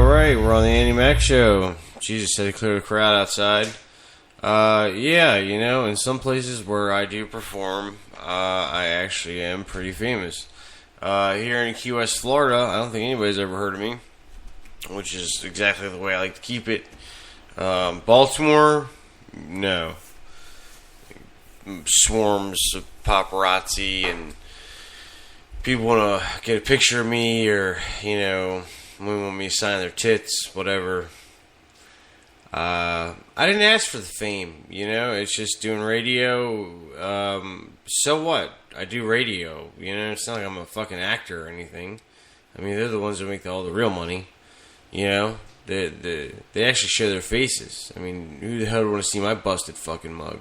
Alright, we're on the Andy Mac Show. Jesus had to clear the crowd outside. Yeah, you know, in some places where I do perform, I actually am pretty famous. Here in Key West, Florida, I don't think anybody's ever heard of me, which is exactly the way I like to keep it. Baltimore, no. Swarms of paparazzi and people want to get a picture of me or, you know, want me to sign their tits, whatever. I didn't ask for the fame, you know, it's just doing radio. So what? I do radio, you know, it's not like I'm a fucking actor or anything. I mean, they're the ones that make all the real money, you know. They actually show their faces. I mean, who the hell would want to see my busted fucking mug?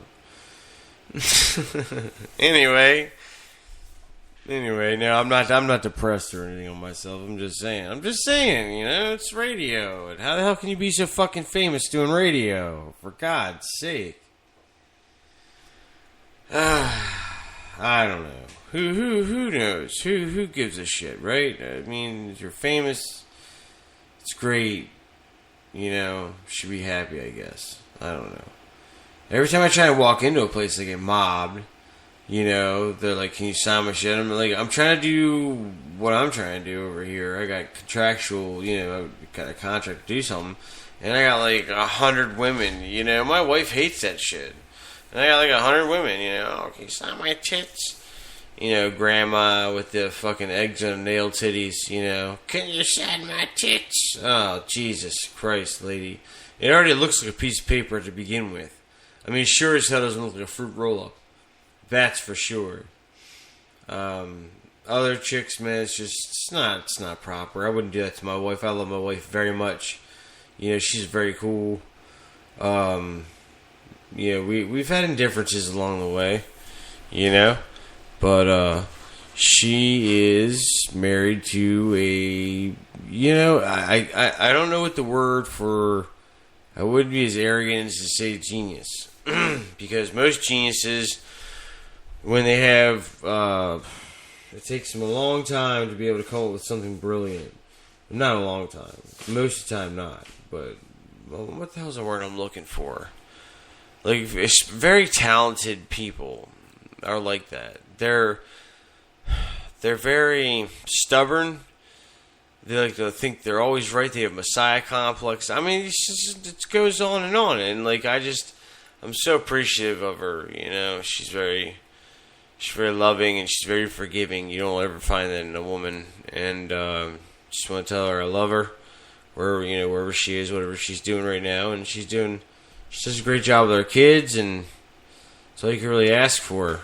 Anyway, no, I'm not depressed or anything on myself. I'm just saying, you know, it's radio. And how the hell can you be so fucking famous doing radio? For God's sake. I don't know. Who knows? Who gives a shit, right? I mean, if you're famous, it's great. You know, should be happy, I guess. I don't know. Every time I try to walk into a place, I get mobbed. You know, they're like, can you sign my shit? I'm like, I'm trying to do what I'm trying to do over here. I got contractual, you know, I got a contract to do something. And I got like 100 women, you know. My wife hates that shit. And I got like 100 women, you know. Oh, can you sign my tits? You know, grandma with the fucking eggs on nail titties, you know. Can you sign my tits? Oh, Jesus Christ, lady. It already looks like a piece of paper to begin with. I mean, sure as hell doesn't look like a fruit roll-up. That's for sure. Other chicks, man, it's not proper. I wouldn't do that to my wife. I love my wife very much. You know, she's very cool. You know, we've had indifferences along the way, you know, but she is married to a, you know, I don't know what the word for, I wouldn't be as arrogant as to say genius, because most geniuses, when they have, it takes them a long time to be able to come up with something brilliant. Not a long time. Most of the time not. But, well, what the hell's the word I'm looking for? Like, it's very talented people are like that. They're very stubborn. They like to think they're always right. They have Messiah complex. I mean, it goes on. And, like, I'm so appreciative of her, you know. She's very loving and she's very forgiving. You don't ever find that in a woman. And just want to tell her I love her, wherever she is, whatever she's doing right now. And she does a great job with our kids, and that's all you can really ask for.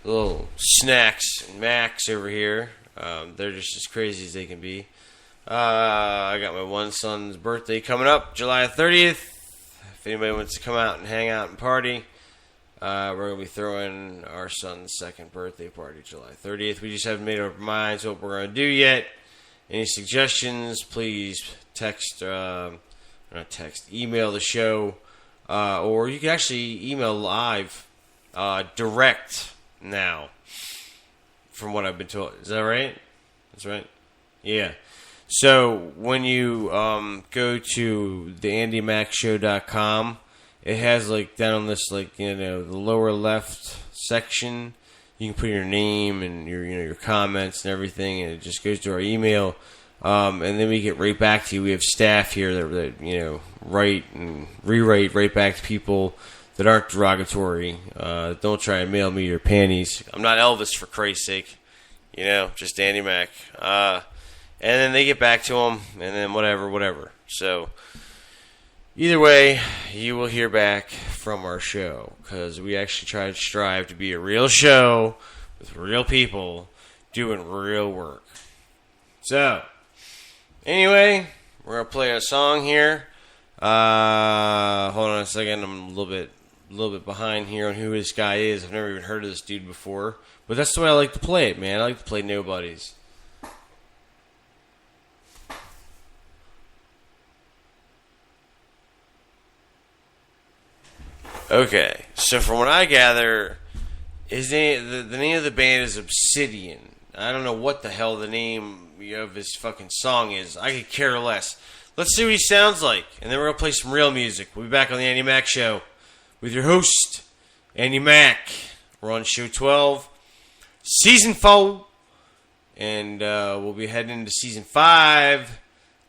Little snacks and Macs over here. They're just as crazy as they can be. I got my one son's birthday coming up, July 30th. If anybody wants to come out and hang out and party, we're going to be throwing our son's second birthday party, July 30th. We just haven't made up our minds what we're going to do yet. Any suggestions, please email the show, or you can actually email live, direct now, from what I've been told. Is that right? That's right? Yeah. So, when you go to theandymacshow.com, it has, like, down on this, like, you know, the lower left section, you can put your name and your comments and everything, and it just goes to our email, and then we get right back to you. We have staff here that you know, write and rewrite right back to people that aren't derogatory. Don't try and mail me your panties. I'm not Elvis, for Christ's sake. You know, just Andy Mac. And then they get back to them, and then whatever. So, either way, you will hear back from our show, because we actually try to strive to be a real show with real people doing real work. So, anyway, we're going to play a song here. Hold on a second, I'm a little bit behind here on who this guy is. I've never even heard of this dude before, but that's the way I like to play it, man. I like to play nobodies. Okay, so from what I gather, the name of the band is Obsidian. I don't know what the hell the name of his fucking song is. I could care less. Let's see what he sounds like, and then we're going to play some real music. We'll be back on the Andy Mac Show with your host, Andy Mac. We're on show 12, season 4, and we'll be heading into season 5,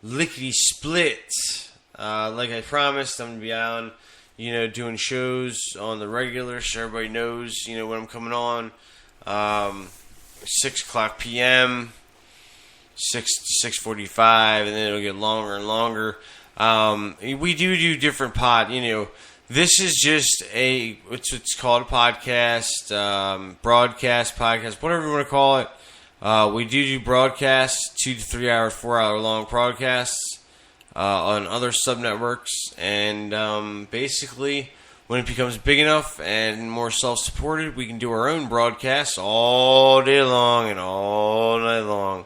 lickety split. Like I promised, I'm going to be on, doing shows on the regular, so everybody knows, when I'm coming on. 6 o'clock p.m., 6:45, and then it'll get longer and longer. We do different this is just it's called a podcast, broadcast, podcast, whatever you want to call it. We do broadcasts, 2 to 3 hour, 4 hour long broadcasts on other sub networks, and basically, when it becomes big enough and more self-supported, we can do our own broadcasts all day long and all night long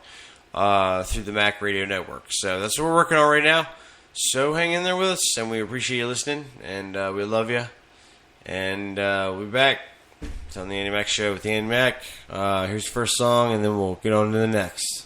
through the Mac Radio Network. So that's what we're working on right now. So hang in there with us, and we appreciate you listening, and we love you. And we'll be back. It's on the Andy Mac Show with Andy Mac. Here's the first song, and then we'll get on to the next.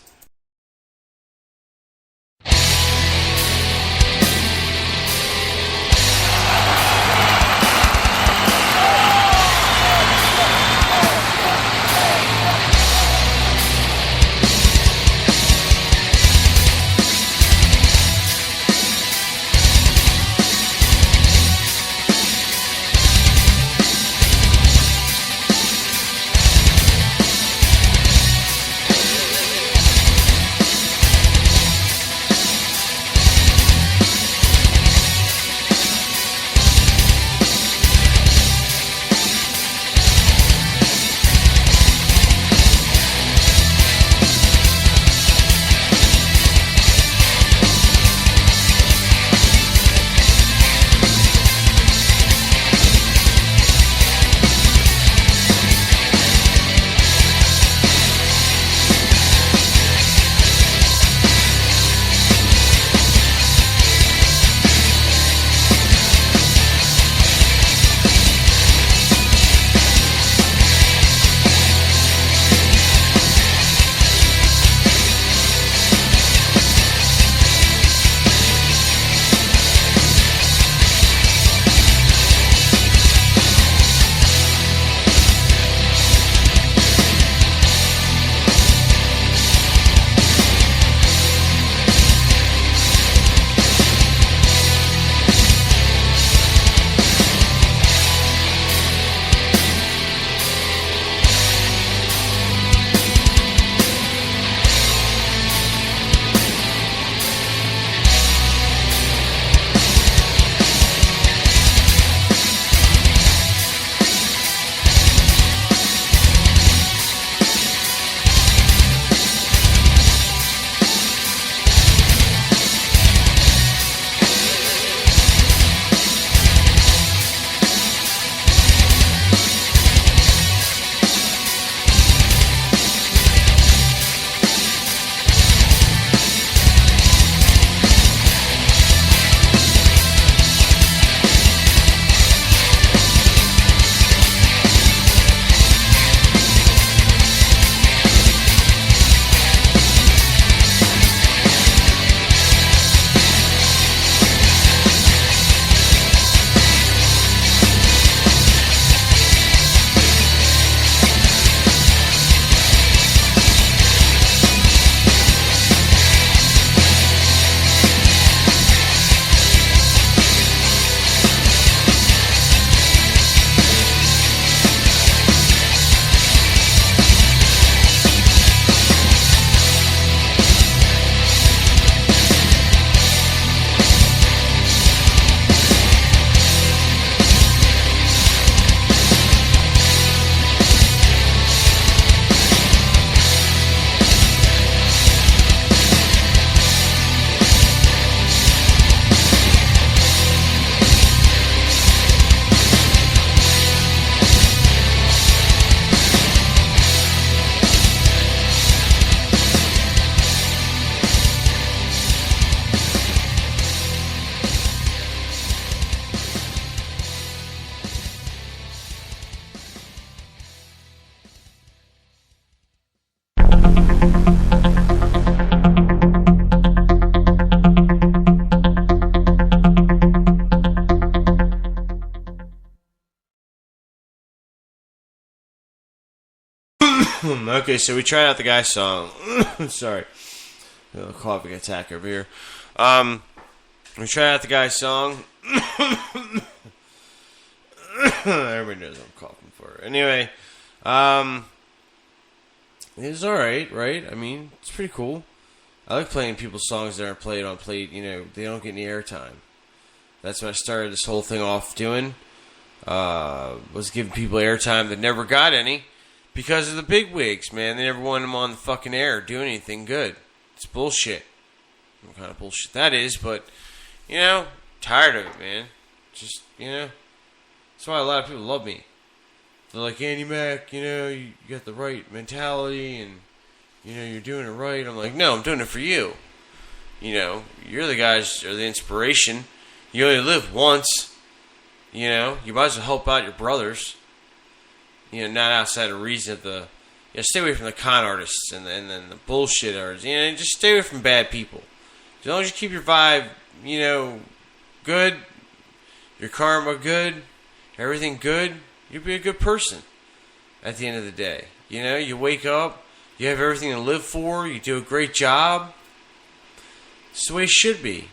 Okay, so we tried out the guy's song. Sorry. A coughing attack over here. We tried out the guy's song. Everybody knows what I'm coughing for. Anyway, it was alright, right? I mean, it's pretty cool. I like playing people's songs that aren't played, they don't get any airtime. That's what I started this whole thing off doing. Was giving people airtime that never got any because of the bigwigs, man. They never wanted them on the fucking air doing anything good. It's bullshit. What kind of bullshit that is, but, tired of it, man. Just, that's why a lot of people love me. They're like, Andy Mac, you got the right mentality and, you're doing it right. I'm like, no, I'm doing it for you. You're the guys, or the inspiration. You only live once. You might as well help out your brothers. Not outside of reason of the... stay away from the con artists and the bullshit artists. Just stay away from bad people. As long as you keep your vibe, good, your karma good, everything good, you'll be a good person at the end of the day. You wake up, you have everything to live for, you do a great job. It's the way it should be.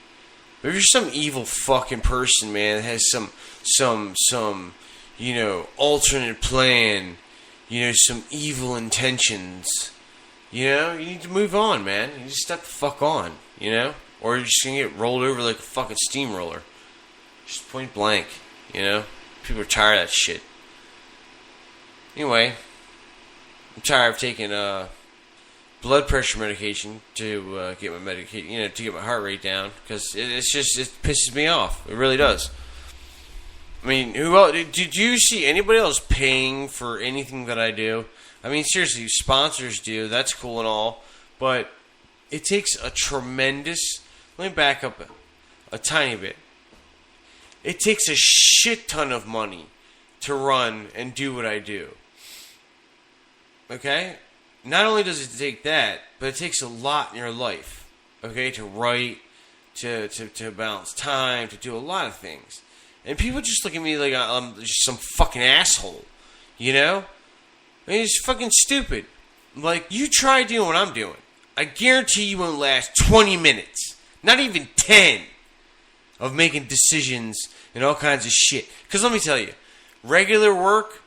But if you're some evil fucking person, man, that has some alternate plan, some evil intentions, you need to move on, man. You just step the fuck on, or you're just gonna get rolled over like a fucking steamroller. Just point blank, People are tired of that shit. Anyway, I'm tired of taking blood pressure medication to get my to get my heart rate down, because it pisses me off. It really does. I mean, who else? Did you see anybody else paying for anything that I do? I mean, seriously, sponsors do. That's cool and all, but it takes a tremendous... Let me back up a tiny bit. It takes a shit ton of money to run and do what I do. Okay? Not only does it take that, but it takes a lot in your life. Okay? To write, to balance time, to do a lot of things. And people just look at me like I'm just some fucking asshole. I mean, it's fucking stupid. Like, you try doing what I'm doing. I guarantee you won't last 20 minutes. Not even 10. Of making decisions and all kinds of shit. Because let me tell you, regular work,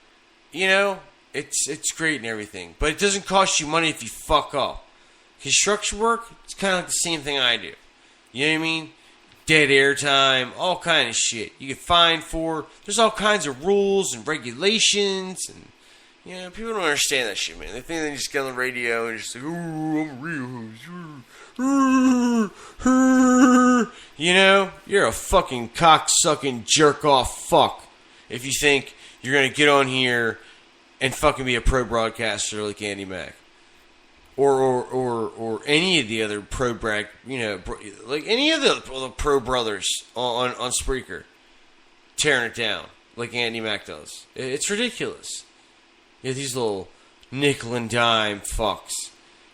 it's great and everything. But it doesn't cost you money if you fuck up. Construction work, it's kind of like the same thing I do. You know what I mean? Dead air time, all kind of shit. You get fined for. There's all kinds of rules and regulations, and people don't understand that shit, man. They think they just get on the radio and just like, "Ooh, I'm real." You're a fucking cock-sucking jerk-off fuck if you think you're gonna get on here and fucking be a pro broadcaster like Andy Mac. Or any of the other pro brag, like any of the pro brothers on Spreaker, tearing it down like Andy Mac does. It's ridiculous. These little nickel and dime fucks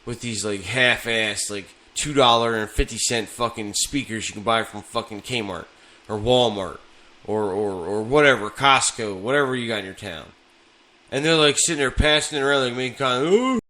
with these like half-assed like $2.50 fucking speakers you can buy from fucking Kmart or Walmart or whatever, Costco, whatever you got in your town, and they're like sitting there passing it around like making kind of.